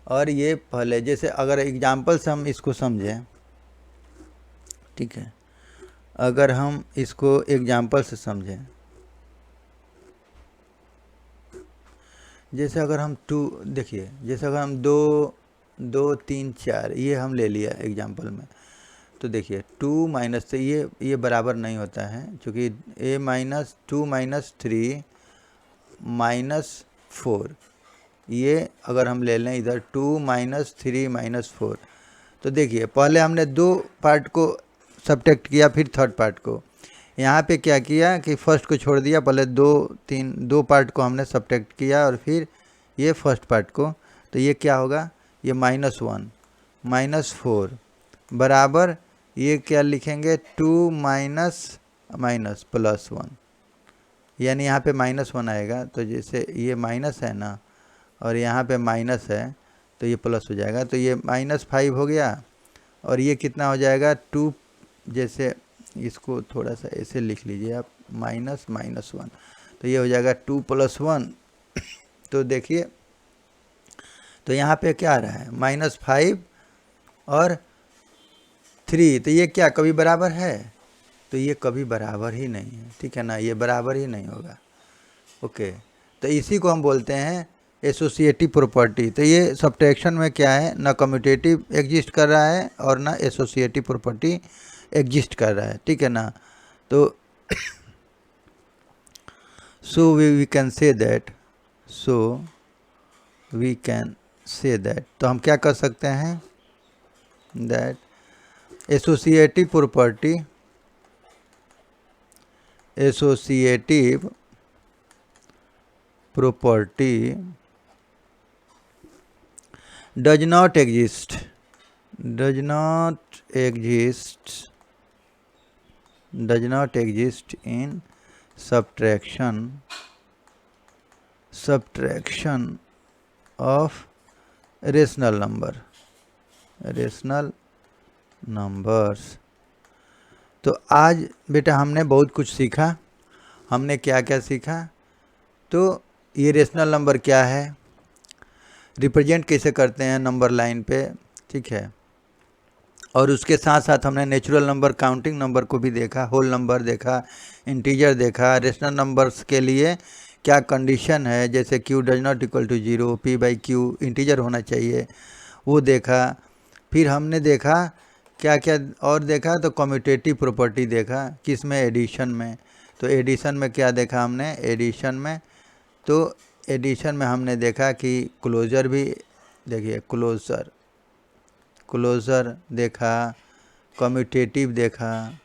और ये पहले, जैसे अगर एग्जाम्पल से हम इसको समझें, ठीक है, अगर हम इसको एग्जाम्पल से समझें, जैसे अगर हम 2, देखिए जैसे अगर हम 2 3 4 ये हम ले लिया एग्जाम्पल में, तो देखिए 2 माइनस से ये बराबर नहीं होता है, क्योंकि A माइनस 2 माइनस 3 माइनस 4, ये अगर हम ले लें इधर 2 माइनस 3 माइनस 4, तो देखिए पहले हमने 2 पार्ट को सब्ट्रैक्ट किया, फिर थर्ड पार्ट को। यहाँ पे क्या किया कि फर्स्ट को छोड़ दिया, पहले 2 पार्ट को हमने सब्ट्रैक्ट किया और फिर ये फर्स्ट पार्ट को। तो ये क्या होगा, ये -1 -4 बराबर ये क्या लिखेंगे 2 माइनस माइनस +1, यानी यहाँ पे -1 आएगा। तो जैसे ये माइनस है ना और यहाँ पे माइनस है तो ये प्लस हो जाएगा, तो ये -5 हो गया और ये कितना हो जाएगा 2, जैसे इसको थोड़ा सा ऐसे लिख लीजिए आप -1, तो ये हो जाएगा 2 + 1। तो देखिए तो यहाँ पे क्या आ रहा है -5 और 3, तो ये क्या कभी बराबर है, तो ये कभी बराबर ही नहीं है, ठीक है ना, ये बराबर ही नहीं होगा। ओके, तो इसी को हम बोलते हैं एसोसिएटिव प्रॉपर्टी। तो ये सब्ट्रैक्शन में क्या है, ना कम्यूटेटिव एग्जिस्ट कर रहा है और ना एसोसिएटिव प्रॉपर्टी एग्जिस्ट कर रहा है, ठीक है ना। तो so we can say that, तो हम क्या कर सकते हैं, that associative property does not exist in subtraction of rational numbers। तो आज बेटा हमने बहुत कुछ सीखा। हमने क्या क्या सीखा, तो ये रेशनल नंबर क्या है, रिप्रेजेंट कैसे करते हैं नंबर लाइन पे, ठीक है। और उसके साथ साथ हमने नेचुरल नंबर, काउंटिंग नंबर को भी देखा, होल नंबर देखा, इंटीजर देखा, रेशनल नंबर्स के लिए क्या कंडीशन है, जैसे q does not equal to 0, p/q integer होना चाहिए, वो देखा। फिर हमने देखा क्या क्या और देखा, तो कम्यूटेटिव प्रॉपर्टी देखा, किस में, एडिशन में। तो एडिशन में क्या देखा हमने, एडिशन में हमने देखा कि क्लोजर भी देखिए, क्लोजर देखा, कम्यूटेटिव देखा,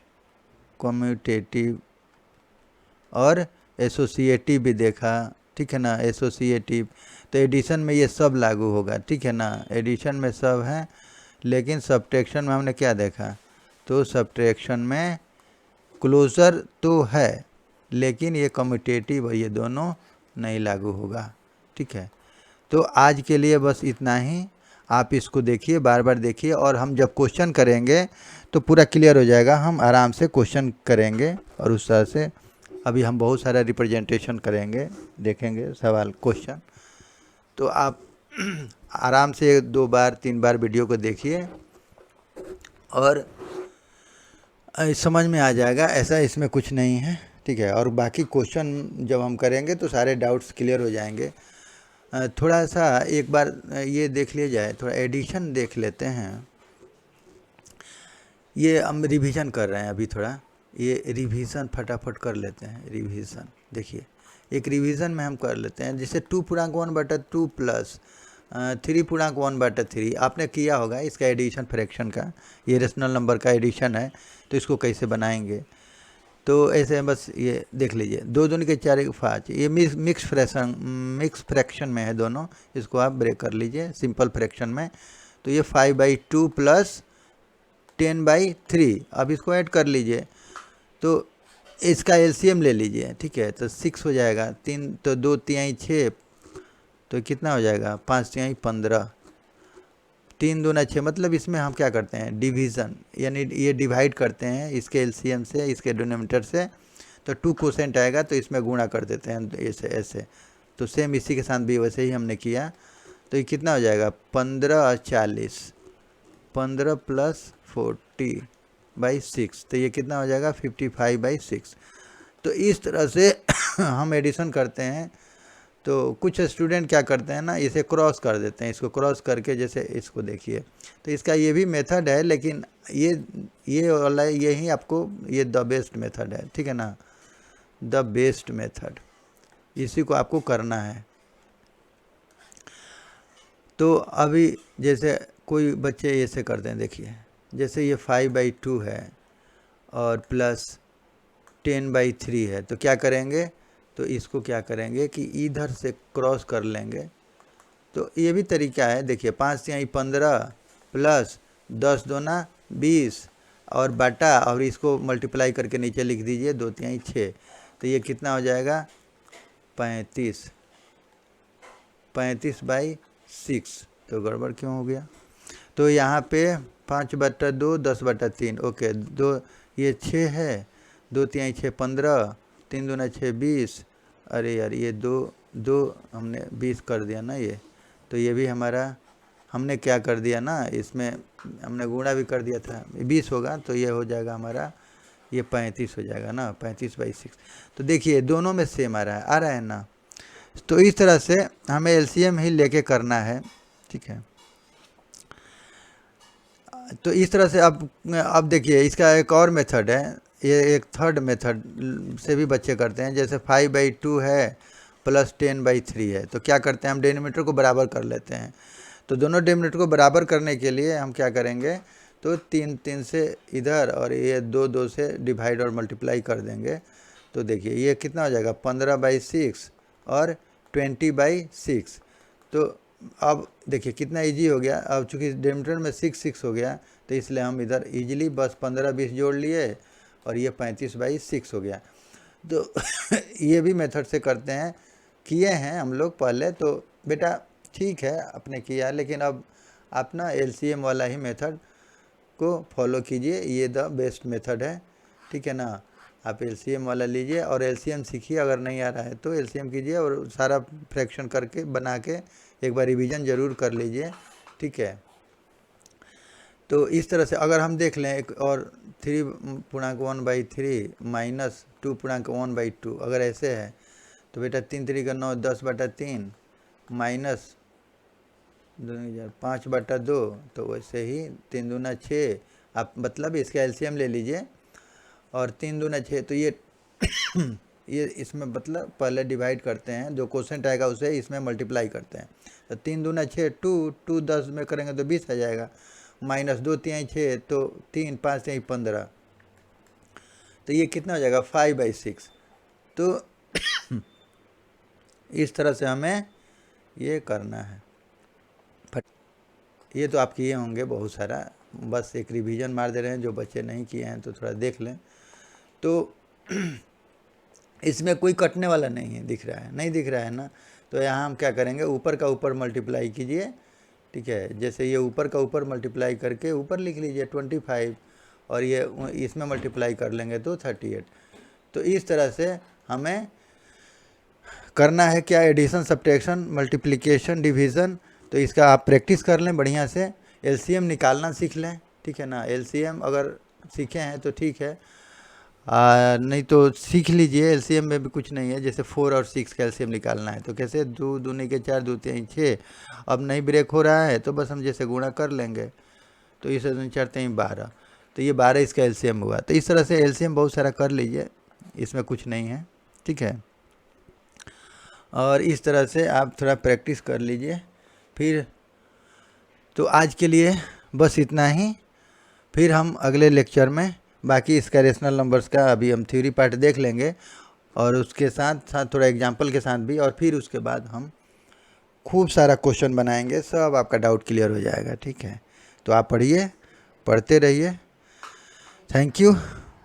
और एसोसिएटिव भी देखा, ठीक है ना, एसोसिएटिव। तो एडिशन में ये सब लागू होगा, ठीक है ना, एडिशन में सब है। लेकिन सब्ट्रैक्शन में हमने क्या देखा, तो सब्ट्रैक्शन में क्लोजर तो है लेकिन ये कम्यूटेटिव और ये दोनों नहीं लागू होगा, ठीक है। तो आज के लिए बस इतना ही, आप इसको देखिए, बार बार देखिए, और हम जब क्वेश्चन करेंगे तो पूरा क्लियर हो जाएगा, हम आराम से क्वेश्चन करेंगे और उस तरह से अभी हम बहुत सारा रिप्रेजेंटेशन करेंगे, देखेंगे सवाल क्वेश्चन। तो आप आराम से 2 बार 3 बार वीडियो को देखिए और समझ में आ जाएगा, ऐसा इसमें कुछ नहीं है, ठीक है। और बाकी क्वेश्चन जब हम करेंगे तो सारे डाउट्स क्लियर हो जाएंगे। थोड़ा सा एक बार ये देख लिया जाए, थोड़ा एडिशन देख लेते हैं। ये हम रिवीजन कर रहे हैं अभी, थोड़ा ये रिवीजन फटाफट कर लेते हैं। रिवीजन देखिए, एक रिवीजन में हम कर लेते हैं, जैसे 2.1/2 प्लस 3.1/3 आपने किया होगा, इसका एडिशन फ्रैक्शन का, ये रेशनल नंबर का एडिशन है, तो इसको कैसे बनाएंगे। तो ऐसे बस ये देख लीजिए, 2 दूनी के 4 1 5, ये मिक्स फ्रैक्शन में है दोनों, इसको आप ब्रेक कर लीजिए सिंपल फ्रैक्शन में। तो ये 5/2 प्लस 10/3, अब इसको ऐड कर लीजिए, तो इसका एलसीएम ले लीजिए, ठीक है। तो 6 हो जाएगा, 3 तो 2 तिहाई 6, तो कितना हो जाएगा 5 तिहाई 15, 3 दूना 6। मतलब इसमें हम क्या करते हैं, डिवीज़न, यानी ये डिवाइड करते हैं इसके एलसीएम से, इसके डिनोमिनेटर से, तो 2 कोसेंट आएगा तो इसमें गुणा कर देते हैं ऐसे। तो सेम इसी के साथ भी वैसे ही हमने किया। तो ये कितना हो जाएगा 15 और 40, 15 + 40/6, तो ये कितना हो जाएगा 55/6। तो इस तरह से हम एडिशन करते हैं। तो कुछ स्टूडेंट क्या करते हैं ना, इसे क्रॉस कर देते हैं, इसको क्रॉस करके, जैसे इसको देखिए, तो इसका ये भी मेथड है, लेकिन ये वाला यही आपको ये द बेस्ट मेथड है, ठीक है ना, द बेस्ट मेथड, इसी को आपको करना है। तो अभी जैसे कोई बच्चे ऐसे करते हैं, देखिए जैसे ये 5/2 है और प्लस 10/3 है, तो क्या करेंगे, तो इसको क्या करेंगे कि इधर से क्रॉस कर लेंगे, तो ये भी तरीका है। देखिए 5 तिहाई 15 प्लस 10 दूना 20 और बटा, और इसको मल्टीप्लाई करके नीचे लिख दीजिए 2 तिहाई 6। तो ये कितना हो जाएगा 35 बाई 6। तो गड़बड़ क्यों हो गया? तो यहाँ पे 5/2 10/3। ओके, 2 ये 6 है, 2 तिहाई 6 15, 3 दूना 6 20। अरे यार ये 2 हमने 20 कर दिया ना ये, तो ये भी हमारा हमने क्या कर दिया ना, इसमें हमने गुणा भी कर दिया था, 20 होगा तो ये हो जाएगा हमारा, ये 35 हो जाएगा ना, 35/6। तो देखिए दोनों में सेम आ रहा है ना। तो इस तरह से हमें एलसीएम ही लेके करना है, ठीक है। तो इस तरह से अब देखिए इसका एक और मेथड है, ये एक थर्ड मेथड से भी बच्चे करते हैं। जैसे 5/2 है प्लस 10/3 है, तो क्या करते हैं हम डिनोमिनेटर को बराबर कर लेते हैं। तो दोनों डिनोमिनेटर को बराबर करने के लिए हम क्या करेंगे, तो 3 से इधर और ये 2 से डिवाइड और मल्टीप्लाई कर देंगे। तो देखिए ये कितना हो जाएगा 15/6 और 20/6। तो अब देखिए कितना इजी हो गया। अब चूँकि डिनोमिनेटर में 6 हो गया, तो इसलिए हम इधर इजीली बस 15-20 जोड़ लिए और ये 35/6 हो गया। तो ये भी मेथड से करते हैं, किए हैं हम लोग पहले। तो बेटा ठीक है आपने किया, लेकिन अब आप ना एलसीएम वाला ही मेथड को फॉलो कीजिए, ये द बेस्ट मेथड है, ठीक है ना। आप एलसीएम वाला लीजिए और एलसीएम सीखिए। अगर नहीं आ रहा है तो एलसीएम कीजिए और सारा फ्रैक्शन करके बना के एक बार रिवीजन ज़रूर कर लीजिए, ठीक है। तो इस तरह से अगर हम देख लें एक और 3.1/3 माइनस 2.1/2, अगर ऐसे है तो बेटा 3 3 का 9 10/3 माइनस 5/2। तो वैसे ही 3 दूना 6, आप मतलब इसका एलसीएम ले लीजिए और 3 दूना 6। तो ये ये इसमें मतलब पहले डिवाइड करते हैं, जो क्वोशेंट आएगा उसे इसमें मल्टीप्लाई करते हैं। तो 3 दूना 6 2 10 में करेंगे तो 20 आ जाएगा, माइनस 2 तिहाई 6 तो 3 5 तिहाई 15। तो ये कितना हो जाएगा 5/6। तो इस तरह से हमें ये करना है। ये तो आप किए होंगे बहुत सारा, बस एक रिवीजन मार दे रहे हैं। जो बच्चे नहीं किए हैं तो थोड़ा देख लें। तो इसमें कोई कटने वाला नहीं है, दिख रहा है नहीं दिख रहा है ना। तो यहाँ हम क्या करेंगे, ऊपर का ऊपर मल्टीप्लाई कीजिए, ठीक है। जैसे ये ऊपर का ऊपर मल्टीप्लाई करके ऊपर लिख लीजिए 25 और ये इसमें मल्टीप्लाई कर लेंगे तो 38। तो इस तरह से हमें करना है क्या, एडिशन सब्ट्रैक्शन मल्टीप्लिकेशन डिवीज़न। तो इसका आप प्रैक्टिस कर लें बढ़िया से, एलसीएम निकालना सीख लें, ठीक है ना। एलसीएम अगर सीखे हैं तो ठीक है, नहीं तो सीख लीजिए। एलसीएम में भी कुछ नहीं है, जैसे 4 और 6 का एलसीएम निकालना है तो कैसे 2 दूनी के 4 2 तिहाई 6। अब नहीं ब्रेक हो रहा है तो बस हम जैसे गुणा कर लेंगे, तो इस 4 तिहाई 12, तो ये 12 इसका एलसीएम हुआ। तो इस तरह से एलसीएम बहुत सारा कर लीजिए, इसमें कुछ नहीं है, ठीक है। और इस तरह से आप थोड़ा प्रैक्टिस कर लीजिए फिर। तो आज के लिए बस इतना ही, फिर हम अगले लेक्चर में बाकी इसका रेशनल नंबर्स का अभी हम थ्योरी पार्ट देख लेंगे और उसके साथ साथ थोड़ा एग्जाम्पल के साथ भी, और फिर उसके बाद हम खूब सारा क्वेश्चन बनाएंगे, सब आपका डाउट क्लियर हो जाएगा, ठीक है। तो आप पढ़िए, पढ़ते रहिए। Thank you.